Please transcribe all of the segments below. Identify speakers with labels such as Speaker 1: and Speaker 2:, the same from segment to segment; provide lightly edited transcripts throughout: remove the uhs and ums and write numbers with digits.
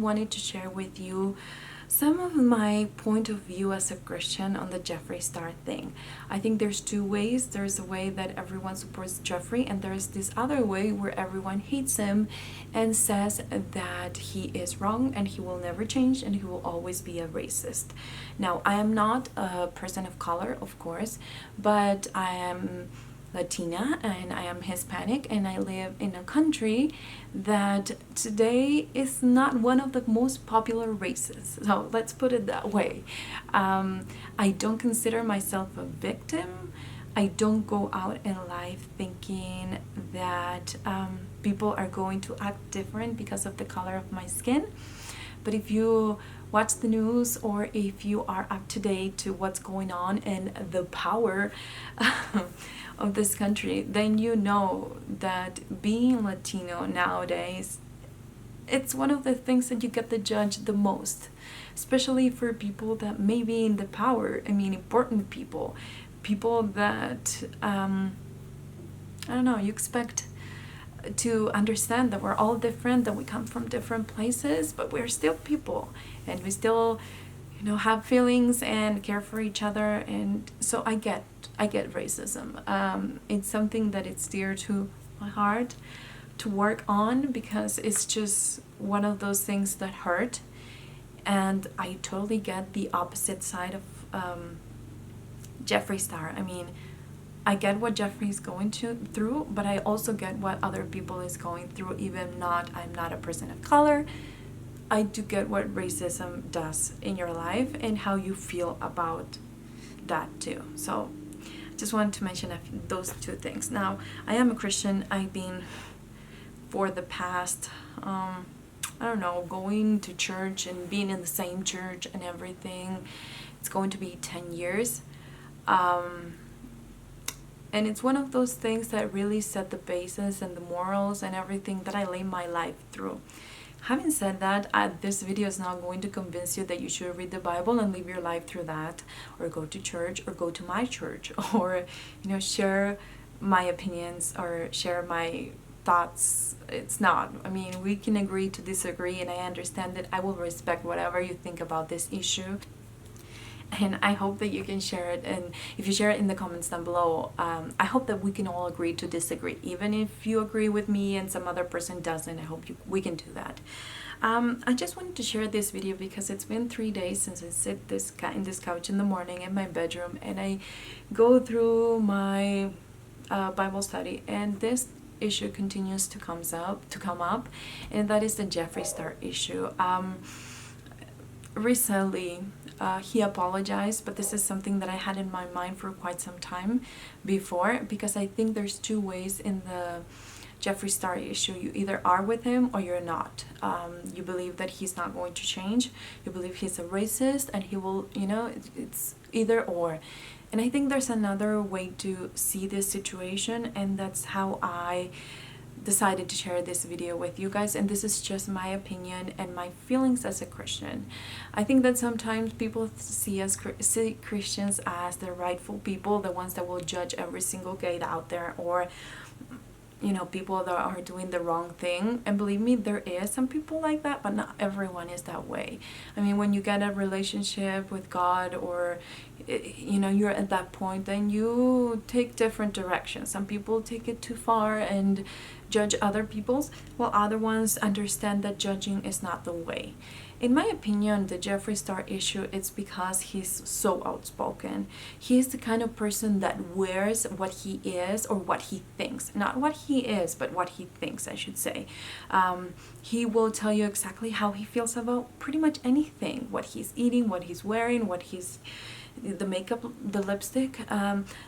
Speaker 1: wanted to share with you some of my point of view as a Christian on the Jeffree Star thing. I think there's two ways. There's a way that everyone supports Jeffree, and there's this other way where everyone hates him and says that he is wrong and he will never change and he will always be a racist. Now, I am not a person of color, of course, but I am Latina and I am Hispanic, and I live in a country that today is not one of the most popular races. So let's put it that way. I don't consider myself a victim. I don't go out in life thinking that people are going to act different because of the color of my skin. But if you watch the news, or if you are up to date to what's going on and the power of this country, then you know that being Latino nowadays, it's one of the things that you get to judge the most, especially for people that may be in the power. I mean, important people that I don't know, you expect to understand that we're all different, that we come from different places, but we're still people, and we still, have feelings and care for each other. And so I get racism. It's something that it's dear to my heart to work on, because it's just one of those things that hurt. And I totally get the opposite side of Jeffree Star. I mean, I get what Jeffree is going through, but I also get what other people is going through. I'm not a person of color. I do get what racism does in your life and how you feel about that too. So just wanted to mention those two things. Now, I am a Christian. I've been for the past, going to church and being in the same church and everything. It's going to be 10 years. And it's one of those things that really set the basis and the morals and everything that I lay my life through. Having said that, this video is not going to convince you that you should read the Bible and live your life through that, or go to church, or go to my church, or share my opinions or share my thoughts. It's not. I mean, we can agree to disagree, and I understand that. I will respect whatever you think about this issue. And I hope that you can share it, and if you share it in the comments down below, I hope that we can all agree to disagree. Even if you agree with me and some other person doesn't, I hope we can do that. I just wanted to share this video because it's been 3 days since I sit in this couch in the morning in my bedroom, and I go through my Bible study, and this issue continues to come up, and that is the Jeffree Star issue. Recently, he apologized, but this is something that I had in my mind for quite some time before, because I think there's two ways in the Jeffree Star issue. You either are with him or you're not. You believe that he's not going to change. You believe he's a racist and he will, it's either or. And I think there's another way to see this situation, and that's how I decided to share this video with you guys. And this is just my opinion and my feelings as a Christian. I think that sometimes people see Christians as the rightful people, the ones that will judge every single gay out there, or people that are doing the wrong thing. And believe me, there is some people like that, but not everyone is that way. I mean, when you get a relationship with God, or you're at that point, then you take different directions. Some people take it too far and judge other people's, while other ones understand that judging is not the way. In my opinion, the Jeffree Star issue, it's because he's so outspoken. He's the kind of person that wears what he is, or what he thinks. Not what he is, but what he thinks, I should say. He will tell you exactly how he feels about pretty much anything. What he's eating, what he's wearing, the makeup, the lipstick,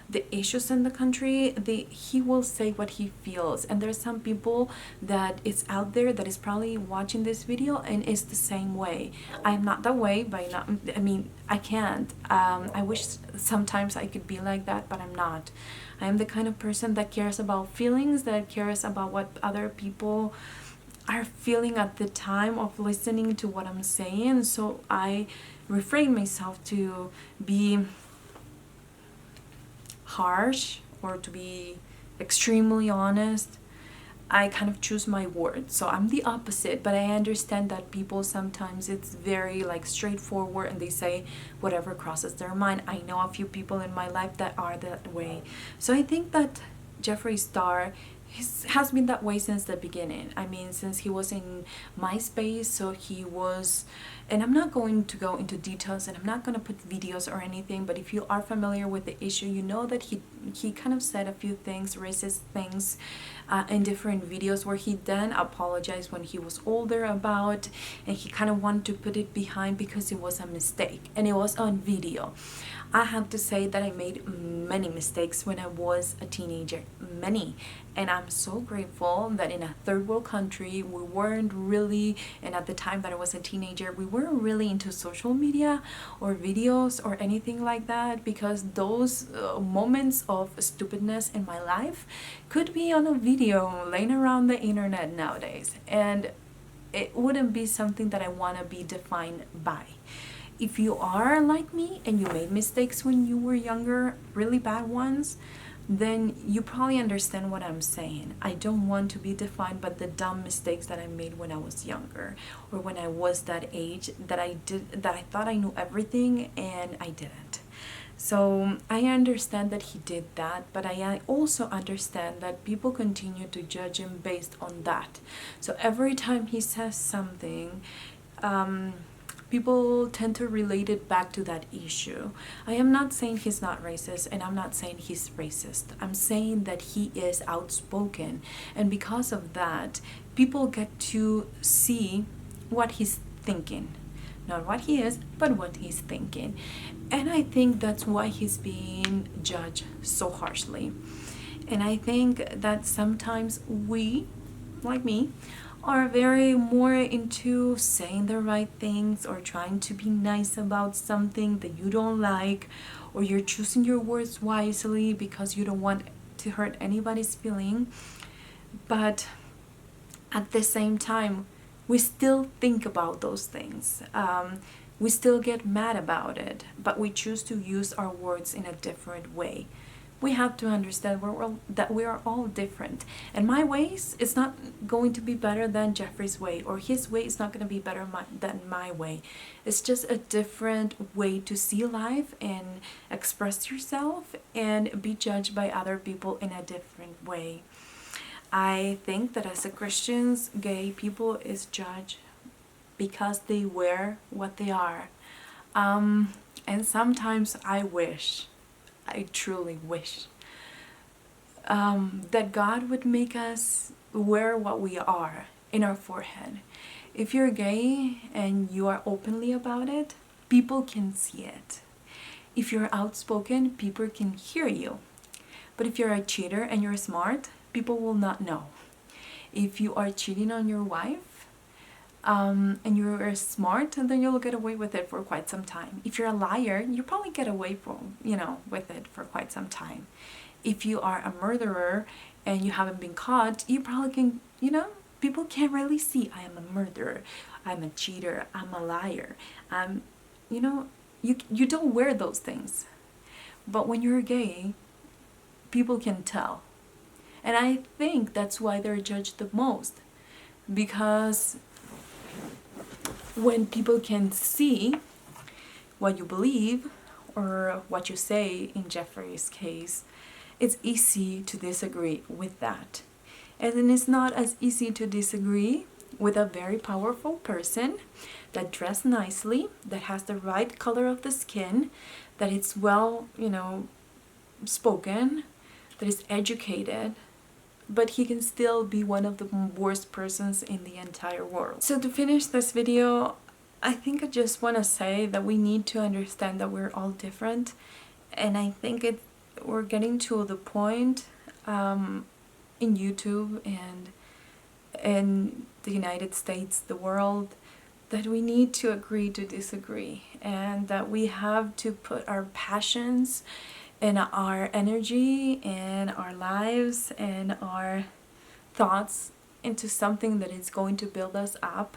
Speaker 1: the issues in the country. He will say what he feels. And there's some people that is out there that is probably watching this video and is the same way. I'm not that way, I can't. I wish sometimes I could be like that, but I'm not. I am the kind of person that cares about feelings, that cares about what other people are feeling at the time of listening to what I'm saying. So I refrain myself to be harsh or to be extremely honest. I kind of choose my words. So I'm the opposite, but I understand that people sometimes it's very like straightforward and they say whatever crosses their mind. I know a few people in my life that are that way. So I think that Jeffree Star has been that way since the beginning. I mean, since he was in MySpace, so he was, and I'm not going to go into details and I'm not going to put videos or anything, but if you are familiar with the issue, you know that he kind of said a few things, racist things, in different videos where he then apologized when he was older about, and he kind of wanted to put it behind because it was a mistake and it was on video. I have to say that I made many mistakes when I was a teenager, many, and I'm so grateful that in a third world country we weren't really, and at the time that I was a teenager, we weren't really into social media or videos or anything like that, because those moments of stupidness in my life could be on a video laying around the internet nowadays, and it wouldn't be something that I want to be defined by. If you are like me and you made mistakes when you were younger, really bad ones, then you probably understand what I'm saying. I don't want to be defined by the dumb mistakes that I made when I was younger, or when I was that age that I thought I knew everything and I didn't. So I understand that he did that, but I also understand that people continue to judge him based on that. So every time he says something, people tend to relate it back to that issue. I am not saying he's not racist, and I'm not saying he's racist. I'm saying that he is outspoken, and because of that, people get to see what he's thinking. Not what he is, but what he's thinking. And I think that's why he's being judged so harshly. And I think that sometimes we, like me, are very more into saying the right things or trying to be nice about something that you don't like, or you're choosing your words wisely because you don't want to hurt anybody's feeling. But at the same time, we still think about those things. We still get mad about it, but we choose to use our words in a different way. We have to understand that we are all different, and my ways is not going to be better than Jeffree's way, or his way is not going to be better than my way. It's just a different way to see life and express yourself and be judged by other people in a different way. I think that as a Christians, gay people is judged because they wear what they are. And sometimes I truly wish, that God would make us wear what we are in our forehead. If you're gay and you are openly about it, people can see it. If you're outspoken, people can hear you. But if you're a cheater and you're smart, people will not know. If you are cheating on your wife, and you're smart, then you'll get away with it for quite some time. If you're a liar, you probably get away with it for quite some time. If you are a murderer and you haven't been caught, you probably can, people can't really see, I am a murderer, I'm a cheater, I'm a liar. You don't wear those things. But when you're gay, people can tell. And I think that's why they're judged the most. Because when people can see what you believe or what you say, in Jeffree's case, it's easy to disagree with that. And then it's not as easy to disagree with a very powerful person that dressed nicely, that has the right color of the skin, that is well, spoken, that is educated, but he can still be one of the worst persons in the entire world. So to finish this video, I think I just want to say that we need to understand that we're all different, and I think we're getting to the point in YouTube and in the United States, the world, that we need to agree to disagree, and that we have to put our passions and our energy and our lives and our thoughts into something that is going to build us up,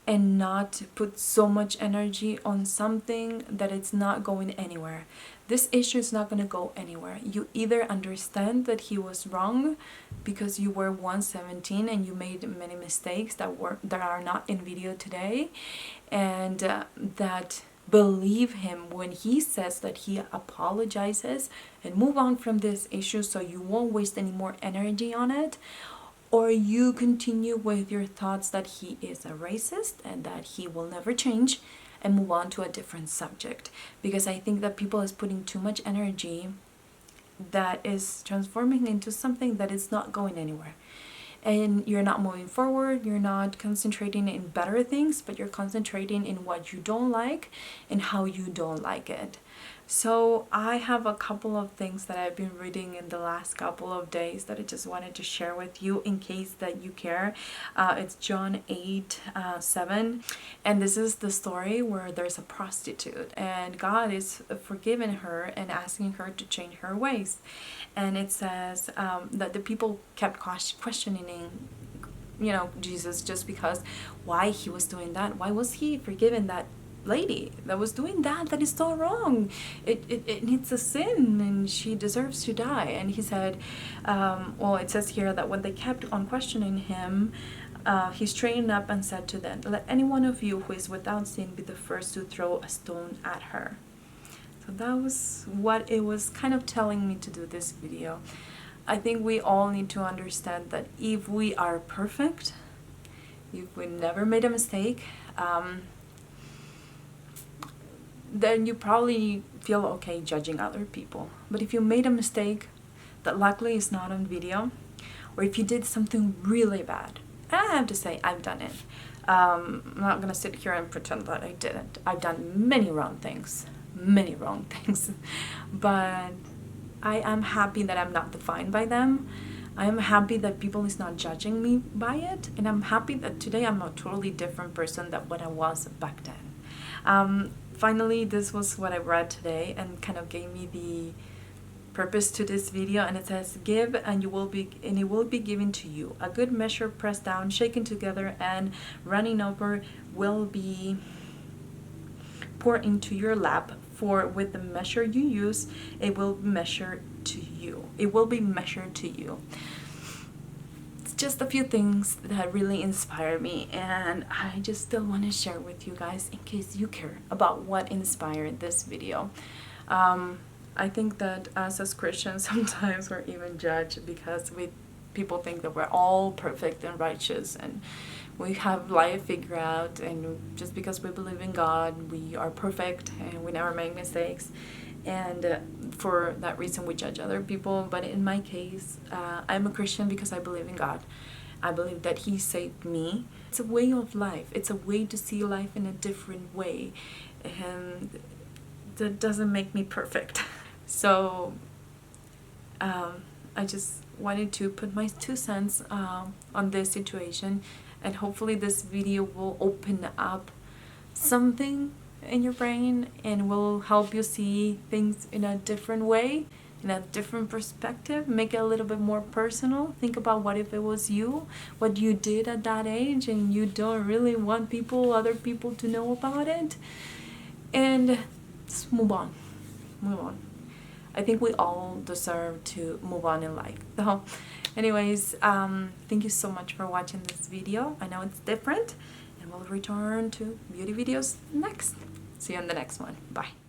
Speaker 1: and not put so much energy on something that it's not going anywhere, this issue is not going to go anywhere. You either understand that he was wrong because you were 117 and you made many mistakes that are not in video today, and that believe him when he says that he apologizes, and move on from this issue so you won't waste any more energy on it. Or you continue with your thoughts that he is a racist and that he will never change, and move on to a different subject. Because I think that people is putting too much energy that is transforming into something that is not going anywhere. And you're not moving forward, you're not concentrating in better things, but you're concentrating in what you don't like and how you don't like it. So I have a couple of things that I've been reading in the last couple of days that I just wanted to share with you in case that you care. It's John 8:7, and this is the story where there's a prostitute and God is forgiving her and asking her to change her ways. And it says that the people kept questioning Jesus, just because why he was doing that. Why was he forgiving that lady that was doing that is so wrong? It's a sin and she deserves to die. And he said, well, it says here that when they kept on questioning him, he straightened up and said to them, "Let any one of you who is without sin be the first to throw a stone at her." So that was what it was kind of telling me to do this video. I think we all need to understand that if we are perfect, if we never made a mistake, then you probably feel okay judging other people. But if you made a mistake that luckily is not on video, or if you did something really bad, and I have to say I've done it. I'm not gonna sit here and pretend that I didn't. I've done many wrong things, but I am happy that I'm not defined by them. I am happy that people is not judging me by it, and I'm happy that today I'm a totally different person than what I was back then. Finally, this was what I read today and kind of gave me the purpose to this video, and it says, "Give and it will be given to you. A good measure pressed down, shaken together, and running over will be poured into your lap. For with the measure you use, it will be measured to you." It will be measured to you. Just a few things that really inspire me, and I just still want to share with you guys in case you care about what inspired this video. I think that us as Christians sometimes we're even judged because people think that we're all perfect and righteous and we have life figured out, and just because we believe in God we are perfect and we never make mistakes. And for that reason we judge other people. But in my case, I'm a Christian because I believe in God. I believe that he saved me. It's a way of life. It's a way to see life in a different way, and that doesn't make me perfect. So I just wanted to put my 2 cents on this situation, and hopefully this video will open up something in your brain and will help you see things in a different way, in a different perspective, make it a little bit more personal. Think about what if it was you, what you did at that age, and you don't really want other people to know about it, and just move on. I think we all deserve to move on in life. So anyways, thank you so much for watching this video. I know it's different, and we'll return to beauty videos next. See you in the next one. Bye.